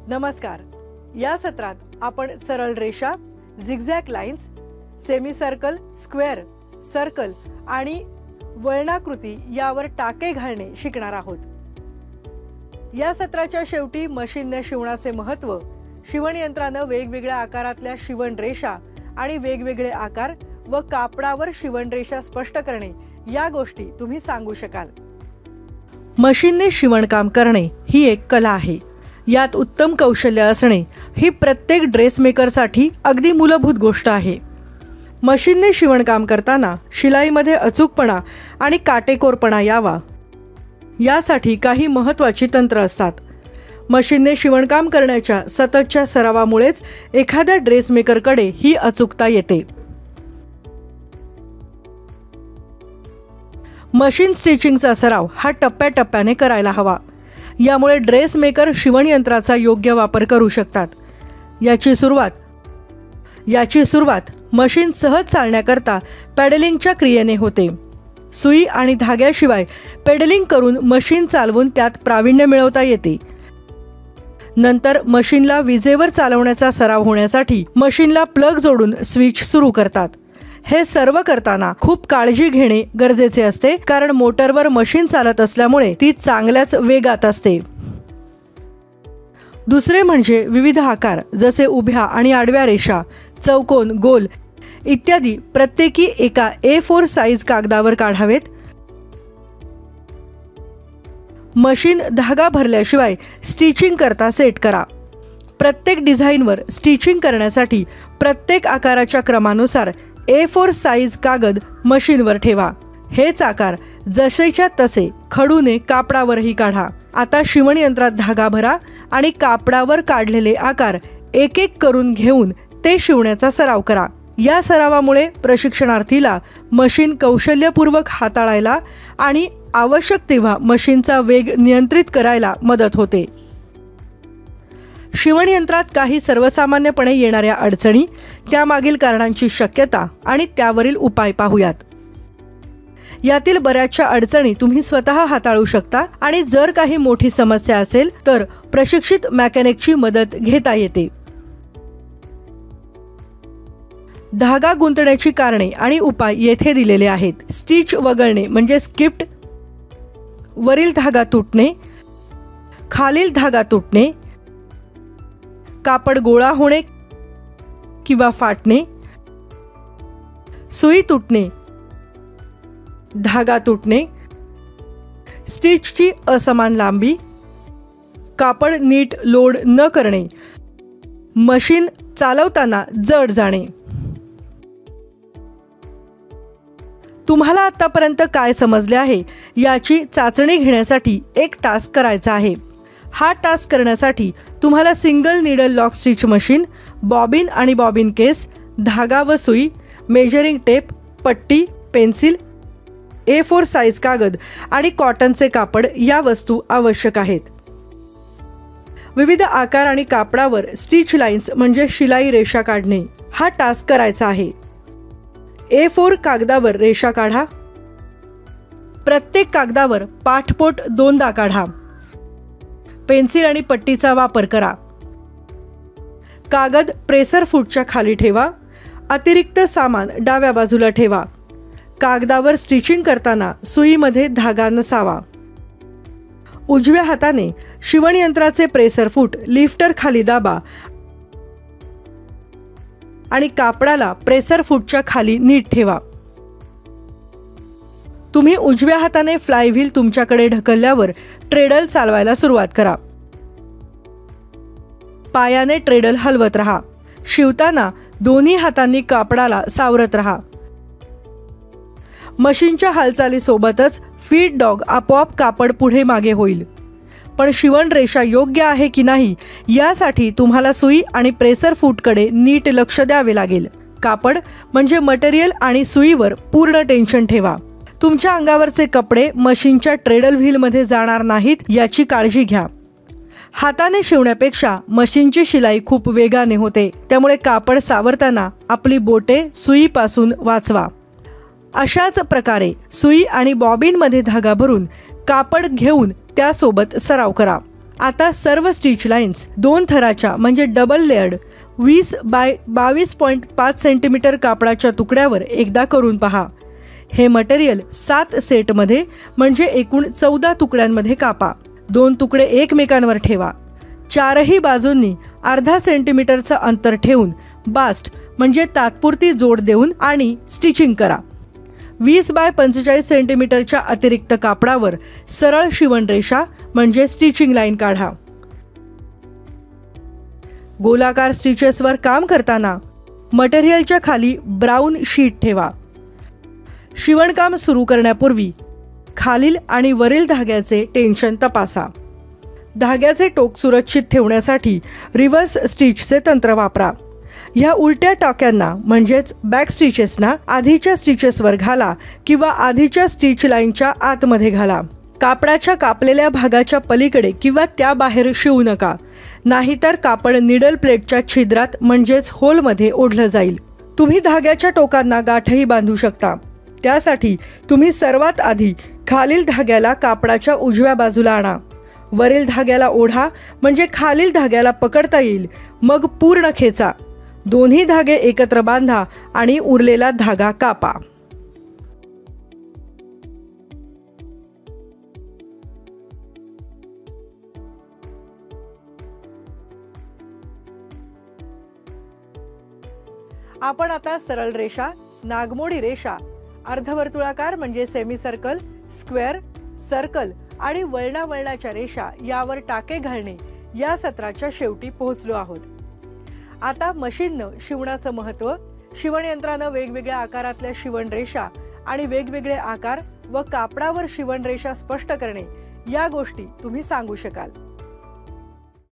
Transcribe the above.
नमस्कार। या सत्रात आपण सरळ रेषा, zigzag lines, semi circle, square, circle आणि वळणाकृती यावर टाके घालणे शिकणार आहोत। या सत्राच्या शेवटी मशीनने शिवणाचे महत्त्व, शिवणयंत्राने वेगवेगळ्या आकारातल्या शिवण रेषा आणि वेगवेगळे आकार व कापडावर शिवण रेषा स्पष्ट करणे या गोष्टी तुम्ही सांगू शकाल। मशीनने शिवणकाम करणे ही एक कला आहे। यात उत्तम कौशल्य असणे ही प्रत्येक ड्रेसमेकरसाठी अगदी मूलभूत गोष्ट आहे। मशीनने शिवणकाम करताना शिलाईमध्ये अचूकपणा आणि काटेकोरपणा यावा यासाठी काही महत्त्वाची तंत्र असतात। मशीनने शिवणकाम करण्याच्या सततच्या सरावामुळेच एखाद्या ड्रेसमेकरकडे ही अचूकता येते। मशीन स्टिचिंगचा सराव हा टप्प्याटप्प्याने करायला हवा। यामुळे ड्रेसमेकर शिवणयंत्राचा योग्य वापर करू शकतात। याची सुरुवात मशीन सहज चालण्याकरता पेडलिंगच्या क्रियेने होते। सुई आणि धाग्याशिवाय पेडलिंग करून मशीन चालवून त्यात प्रावीण्य मिळवता येते। नंतर मशीनला विजेवर चालवण्याचा सराव होण्यासाठी मशीनला प्लग जोडून स्विच सुरू करतात। हे सर्व करताना खूप काळजी घेणे गरजेचे असते, कारण मोटरवर मशीन चालत असल्यामुळे ती चांगल्याच वेगात असते। दुसरे म्हणजे विविध आकार, जसे उभ्या आणि आडव्या रेषा, चौकोन, गोल इत्यादी प्रत्येकी एका A4 साइज कागदावर काढावेत। मशीन धागा भरल्याशिवाय स्टिचिंग करता सेट करा। प्रत्येक डिझाईनवर स्टिचिंग करण्यासाठी प्रत्येक आकाराच्या क्रमानुसार A4 साइज कागद मशीनवर ठेवा। हेच आकार जसेच्या तसे खडूने कापडावरही काढा। आता शिवणयंत्रात धागा भरा आणि कापडावर काढलेले आकार एक एक करून घेऊन ते शिवण्याचा सराव करा। या सरावामुळे प्रशिक्षणार्थीला मशीन कौशल्यपूर्वक हाताळायला आणि आवश्यक तेव्हा मशीनचा वेग नियंत्रित करायला मदत होते। शिवणयंत्रात काही सर्वसामान्यपणे येणाऱ्या अडचणी, त्यामागील कारणांची शक्यता आणि त्यावरील उपाय पाहूयात। यातील बऱ्याचशा अडचणी तुम्ही स्वतः हाताळू शकता आणि जर काही मोठी समस्या असेल तर प्रशिक्षित मेकॅनिकची मदत घेता येते। धागा गुंतण्याची कारणे आणि उपाय येथे दिलेले आहेत। स्टिच वगळणे म्हणजे स्किप्ट, वरील धागा तुटणे, खालील धागा तुटणे, कापड गोळा होणे किंवा फाटणे, सुई तुटणे, धागा तुटणे, स्टिचची असमान लांबी, कापड नीट लोड न करणे, मशीन चालवताना जड जाणे। तुम्हाला आतापर्यंत काय समजले आहे याची चाचणी घेण्यासाठी एक टास्क करायचा आहे। हा टास्क करण्यासाठी तुम्हाला single needle lock stitch machine, bobbin आणि बॉबिन केस, धागा व सुई, मेजरिंग टेप, पट्टी, पेन्सिल, A4 साइज कागद आणि कॉटनचे कापड या वस्तू आवश्यक आहेत। विविध आकार आणि कापडावर स्टिच लाईन्स म्हणजे शिलाई रेषा काढणे हा टास्क करायचा आहे। A4 कागदावर रेषा काढा। प्रत्येक कागदावर पाठपोट दोनदा काढा। पेन्सिल आणि पट्टीचा वापर करा। कागद प्रेसर फूटच्या खाली ठेवा। अतिरिक्त सामान डाव्या बाजूला ठेवा। कागदावर स्टिचिंग करताना सुईमध्ये धागा नसावा। उजव्या हाताने शिवणयंत्राचे प्रेसर फूट लिफ्टर खाली दाबा आणि कापडाला प्रेसर फूटच्या खाली नीट ठेवा। तुम्ही उजव्या हाताने फ्लाय व्हील तुमच्याकडे ढकलल्यावर ट्रेडल चालवायला सुरुवात करा। पायाने ट्रेडल हलवत राहा। शिवताना दोन्ही हातांनी कापडाला सावरत राहा। मशीनच्या हालचालीसोबतच फीड डॉग आपोआप कापड पुढे मागे होईल। पण शिवण रेषा योग्य आहे की नाही यासाठी तुम्हाला सुई आणि प्रेसर फूटकडे नीट लक्ष द्यावे लागेल। कापड म्हणजे मटेरियल आणि सुईवर पूर्ण टेन्शन ठेवा। तुमच्या अंगावरचे कपडे मशीनच्या ट्रेडल व्हीलमध्ये जाणार नाहीत याची काळजी घ्या। हाताने शिवण्यापेक्षा मशीनची शिलाई खूप वेगाने होते, त्यामुळे कापड सावरताना आपली बोटे सुईपासून वाचवा। अशाच प्रकारे सुई आणि बॉबिनमध्ये धागा भरून कापड घेऊन त्यासोबत सराव करा। आता सर्व स्टिच लाईन्स 2 थराच्या म्हणजे डबल लेयर्ड 20 बाय 22.5 सेंटीमीटर कापडाच्या तुकड्यावर एकदा करून पहा. हे मटेरियल 7 सेटमध्ये म्हणजे एकूण 14 तुकड्यांमध्ये कापा. 2 तुकडे एकमेकांवर ठेवा. चारही बाजूंनी अर्धा सेंटीमीटरचं अंतर ठेवून बास्ट म्हणजे तात्पुरती जोड देऊन आणि स्टिचिंग करा. 20 बाय 45 सेंटीमीटरच्या अतिरिक्त कापडावर सरळ शिवणरेषा म्हणजे स्टिचिंग लाईन काढा. गोलाकार स्टिचेसवर काम करताना मटेरियलच्या खाली ब्राऊन शीट ठेवा. शिवणकाम सुरू करण्यापूर्वी खालील आणि वरील धाग्याचे टेन्शन तपासा. धाग्याचे टोक सुरक्षित ठेवण्यासाठी रिव्हर्स स्टिचचे तंत्र वापरा. ह्या उलट्या टाक्यांना म्हणजेच बॅक स्टिचेसना आधीच्या स्टिचेसवर घाला किंवा आधीच्या स्टिच लाईनच्या आतमध्ये घाला. कापडाच्या कापलेल्या भागाच्या पलीकडे किंवा त्या बाहेर शिवू नका, नाहीतर कापड निडल प्लेटच्या छिद्रात म्हणजेच होलमध्ये ओढलं जाईल. तुम्ही धाग्याच्या टोकांना गाठही बांधू शकता. त्यासाठी तुम्ही सर्वात आधी खालील धाग्याला कापडाच्या उजव्या बाजूला आणा. वरील धाग्याला ओढा म्हणजे खालील धाग्याला पकडता येईल. मग पूर्ण खेचा. दोन्ही धागे एकत्र बांधा आणि उरलेला धागा कापा. आपण आता सरळ रेषा, नागमोडी रेषा, अर्धवर्तुळाकार म्हणजे सेमी सर्कल, स्क्वेअर, सर्कल आणि वळणावळणाच्या रेषा यावर टाके घालणे या सत्राच्या शेवटी पोहोचलो आहोत. आता मशीननं शिवणाचं महत्त्व, शिवणयंत्रानं वेगवेगळ्या आकारातल्या शिवण रेषा आणि वेगवेगळे आकार व कापडावर शिवण रेषा स्पष्ट करणे या गोष्टी तुम्ही सांगू शकाल.